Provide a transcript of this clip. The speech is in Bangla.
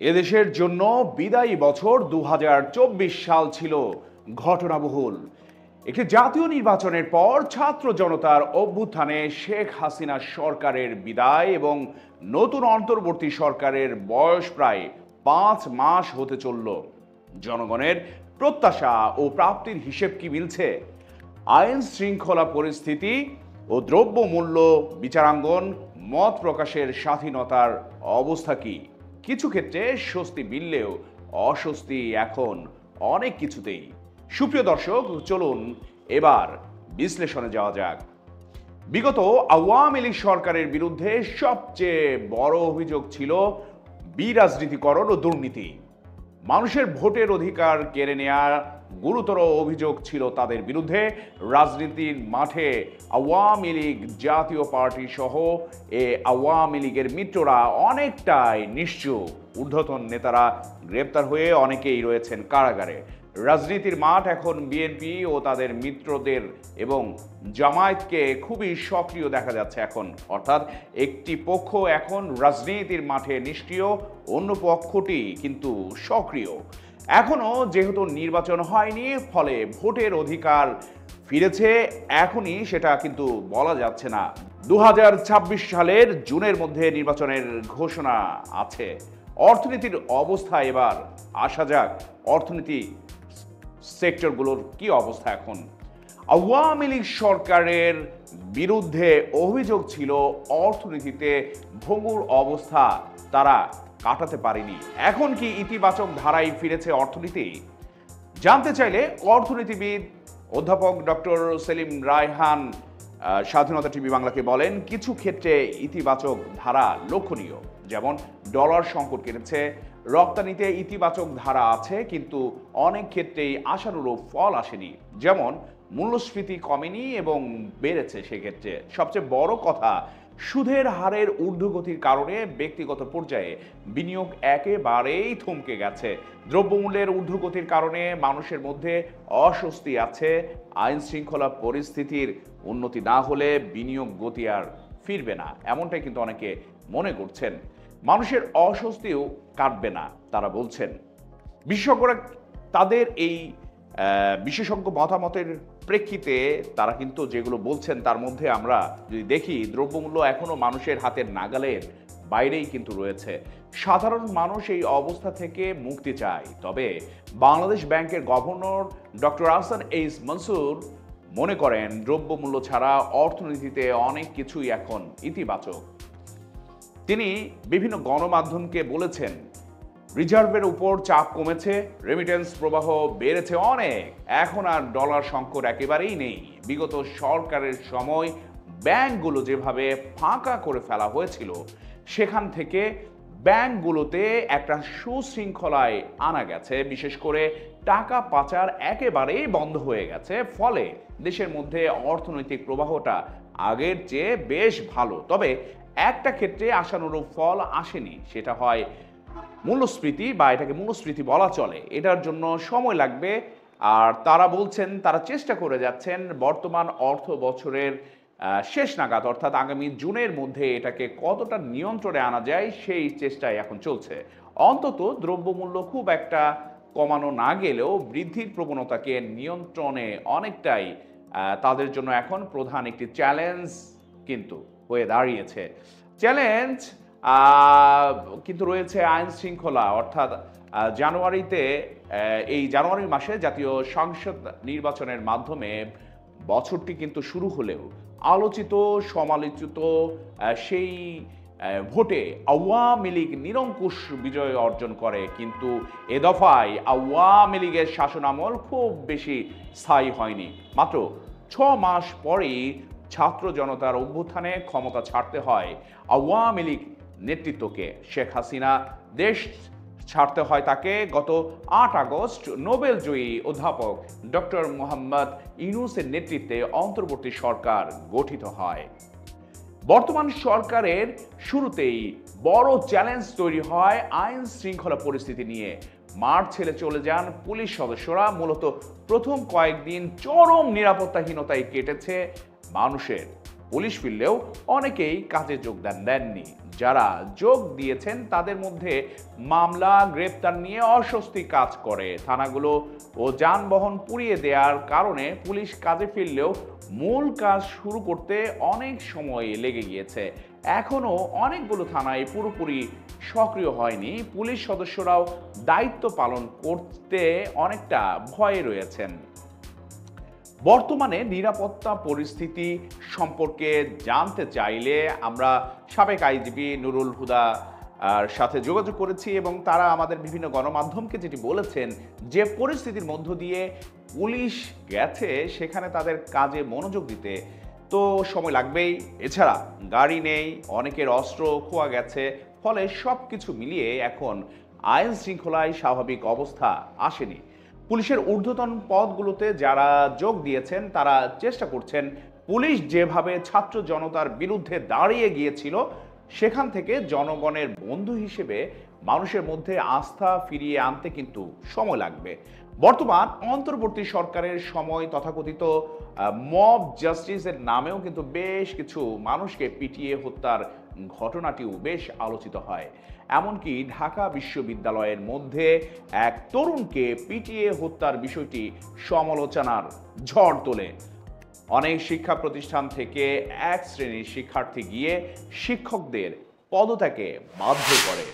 এদেশের জন্য বিদায়ী বছর ২০২৪ সাল ছিল ঘটনাবহুল। একটি জাতীয় নির্বাচনের পর ছাত্র জনতার অভ্যুত্থানে শেখ হাসিনা সরকারের বিদায় এবং নতুন অন্তর্বর্তী সরকারের বয়স প্রায় ৫ মাস হতে চলল। জনগণের প্রত্যাশা ও প্রাপ্তির হিসেব কি মিলছে? আইন শৃঙ্খলা পরিস্থিতি ও দ্রব্যমূল্য বিচারাঙ্গন, মত প্রকাশের স্বাধীনতার অবস্থা কি? কিছু ক্ষেত্রে স্বস্তি মিললেও অস্বস্তি এখন অনেক কিছুতেই। সুপ্রিয় দর্শক, চলুন এবার বিশ্লেষণে যাওয়া যাক। বিগত আওয়ামী লীগ সরকারের বিরুদ্ধে সবচেয়ে বড় অভিযোগ ছিল বিরাজনীতিকরণ ও দুর্নীতি। মানুষের ভোটের অধিকার কেড়ে নেওয়ার গুরুতর অভিযোগ ছিল তাদের বিরুদ্ধে। রাজনীতির মাঠে আওয়ামী লীগ জাতীয় পার্টি সহ আওয়ামী লীগের মিত্ররা অনেকটাই নিশ্চুপ। ঊর্ধ্বতন নেতারা গ্রেপ্তার হয়ে অনেকেই রয়েছেন কারাগারে। রাজনীতির মাঠ এখন বিএনপি ও তাদের মিত্রদের এবং জামায়াতকে খুবই সক্রিয় দেখা যাচ্ছে এখন। অর্থাৎ একটি পক্ষ এখন রাজনীতির মাঠে নিষ্ক্রিয়, অন্য পক্ষটি কিন্তু সক্রিয়। এখনও যেহেতু নির্বাচন হয়নি, ফলে ভোটের অধিকার ফিরেছে এখনই সেটা কিন্তু বলা যাচ্ছে না। ২০২৬ সালের জুনের মধ্যে নির্বাচনের ঘোষণা আছে। অর্থনীতির অবস্থা এবার আসা যাক। অর্থনীতি সেক্টরগুলোর কি অবস্থা এখন? আওয়ামী লীগ সরকারের বিরুদ্ধে অভিযোগ ছিল অর্থনীতিতে ভঙ্গুর অবস্থা তারা কাটাতে পারেনি। এখন কি ইতিবাচক ধারায় ফিরেছে অর্থনীতি? জানতে চাইলে অর্থনীতিবিদ অধ্যাপক ডক্টর সেলিম রায়হান স্বাধীনতা টিভি বাংলাকে বলেন, কিছু ক্ষেত্রে ইতিবাচক ধারা লক্ষণীয়। যেমন ডলার সংকট কেটেছে, রপ্তানিতে ইতিবাচক ধারা আছে, কিন্তু অনেক ক্ষেত্রেই আশানুরূপ ফল আসেনি। যেমন মূল্যস্ফীতি কমেনি এবং বেড়েছে। সেক্ষেত্রে সবচেয়ে বড় কথা, সুদের হারের ঊর্ধ্বগতির কারণে ব্যক্তিগত পর্যায়ে বিনিয়োগ একেবারেই থমকে গেছে। দ্রব্যমূল্যের ঊর্ধ্বগতির কারণে মানুষের মধ্যে অস্বস্তি আছে। আইন শৃঙ্খলা পরিস্থিতির উন্নতি না হলে বিনিয়োগ গতি আর ফিরবে না, এমনটাই কিন্তু অনেকে মনে করছেন। মানুষের অস্বস্তিও কাটবে না তারা বলছেন। বিশেষজ্ঞরা তাদের এই বিশেষজ্ঞ মতামতের প্রেক্ষিতে তারা কিন্তু যেগুলো বলছেন তার মধ্যে আমরা যদি দেখি, দ্রব্যমূল্য এখনো মানুষের হাতের নাগালের বাইরেই কিন্তু রয়েছে। সাধারণ মানুষ এই অবস্থা থেকে মুক্তি চায়। তবে বাংলাদেশ ব্যাংকের গভর্নর ডক্টর আহসান এইস মনসুর মনে করেন, দ্রব্যমূল্য ছাড়া অর্থনীতিতে অনেক কিছুই এখন ইতিবাচক। তিনি বিভিন্ন গণমাধ্যমকে বলেছেন, রিজার্ভের উপর চাপ কমেছে, রেমিটেন্স প্রবাহ বেড়েছে অনেক, এখন আর ডলার সংকট একেবারেই নেই। বিগত সরকারের সময় ব্যাংকগুলো যেভাবে ফাঁকা করে ফেলা হয়েছিল, সেখান থেকে ব্যাংকগুলোতে একটা সুশৃঙ্খলায় আনা গেছে। বিশেষ করে টাকা পাচার একেবারেই বন্ধ হয়ে গেছে। ফলে দেশের মধ্যে অর্থনৈতিক প্রবাহটা আগের চেয়ে বেশ ভালো। তবে একটা ক্ষেত্রে আশানুরূপ ফল আসেনি, সেটা হয় মূল্যস্ফীতি, বা এটাকে মূল্যস্ফীতি বলা চলে। এটার জন্য সময় লাগবে। আর তারা বলছেন, তারা চেষ্টা করে যাচ্ছেন বর্তমান অর্থ বছরের শেষ নাগাদ, অর্থাৎ আগামী জুনের মধ্যে এটাকে কতটা নিয়ন্ত্রণে আনা যায় সেই চেষ্টায় এখন চলছে। অন্তত দ্রব্যমূল্য খুব একটা কমানো না গেলেও বৃদ্ধির প্রবণতাকে নিয়ন্ত্রণে অনেকটাই তাদের জন্য এখন প্রধান একটি চ্যালেঞ্জ কিন্তু হয়ে দাঁড়িয়েছে। চ্যালেঞ্জ কিন্তু রয়েছে আইন শৃঙ্খলা। অর্থাৎ এই জানুয়ারি মাসে জাতীয় সংসদ নির্বাচনের মাধ্যমে বছরটি কিন্তু শুরু হলেও আলোচিত সমালোচিত সেই ভোটে আওয়ামী লীগ নিরঙ্কুশ বিজয় অর্জন করে। কিন্তু এ দফায় আওয়ামী লীগের শাসনামল খুব বেশি স্থায়ী হয়নি। মাত্র ৬ মাস পরেই ছাত্র জনতার অভ্যুত্থানে ক্ষমতা ছাড়তে হয় আওয়ামী লীগ নেতৃত্বকে। শেখ হাসিনা দেশ ছাড়তে হয় তাকে গত ৮ আগস্ট নোবেল জয়ী অধ্যাপক ডক্টর মোহাম্মদ ইউনূসের নেতৃত্বে অন্তর্বর্তী সরকার গঠিত হয়। বর্তমান সরকারের শুরুতেই বড় চ্যালেঞ্জ তৈরি হয় আইন শৃঙ্খলা পরিস্থিতি নিয়ে। মাঠ ছেড়ে চলে যান পুলিশ সদস্যরা। মূলত প্রথম কয়েকদিন চরম নিরাপত্তাহীনতায় কেটেছে মানুষের। পুলিশ ফিরলেও অনেকেই কাজে যোগদান দেননি। যারা যোগ দিয়েছেন তাদের মধ্যে মামলা গ্রেপ্তার নিয়ে অস্বস্তি কাজ করে। থানাগুলো ও যানবাহন পুড়িয়ে দেওয়ার কারণে পুলিশ কাজে ফিরলেও মূল কাজ শুরু করতে অনেক সময় লেগে গিয়েছে। এখনো অনেকগুলো থানায় পুরোপুরি সক্রিয় হয়নি। পুলিশ সদস্যরাও দায়িত্ব পালন করতে অনেকটা ভয়ে রয়েছেন। বর্তমানে নিরাপত্তা পরিস্থিতি সম্পর্কে জানতে চাইলে আমরা সাবেক আইজিপি নুরুল হুদা আর সাথে যোগাযোগ করেছি এবং তারা আমাদের বিভিন্ন গণমাধ্যমকে যেটি বলেছেন যে পরিস্থিতির মধ্য দিয়ে পুলিশ গেছে সেখানে তাদের কাজে মনোযোগ দিতে তো সময় লাগবেই। এছাড়া গাড়ি নেই, অনেকের অস্ত্র খোয়া গেছে, ফলে সব কিছু মিলিয়ে এখন আইন শৃঙ্খলায় স্বাভাবিক অবস্থা আসেনি। পুলিশের ঊর্ধ্বতন পদগুলোতে যারা যোগ দিয়েছেন তারা চেষ্টা করছেন পুলিশ যেভাবে ছাত্র জনতার বিরুদ্ধে দাঁড়িয়ে গিয়েছিল সেখান থেকে জনগণের বন্ধু হিসেবে মানুষের মধ্যে আস্থা ফিরিয়ে আনতে কিন্তু সময় লাগবে। বর্তমান অন্তর্বর্তী সরকারের সময় তথাকথিত মব জাস্টিসের নামেও কিন্তু বেশ কিছু মানুষকে পিটিয়ে হত্যার ঘটনাটিও বেশ আলোচিত হয়। এমনকি ঢাকা বিশ্ববিদ্যালয়ের মধ্যে এক তরুণকে পিটিয়ে হত্যার বিষয়টি সমালোচনার ঝড় তোলে। অনেক শিক্ষা প্রতিষ্ঠান থেকে এক শ্রেণীর শিক্ষার্থী গিয়ে শিক্ষকদের পদত্যাগে বাধ্য করে।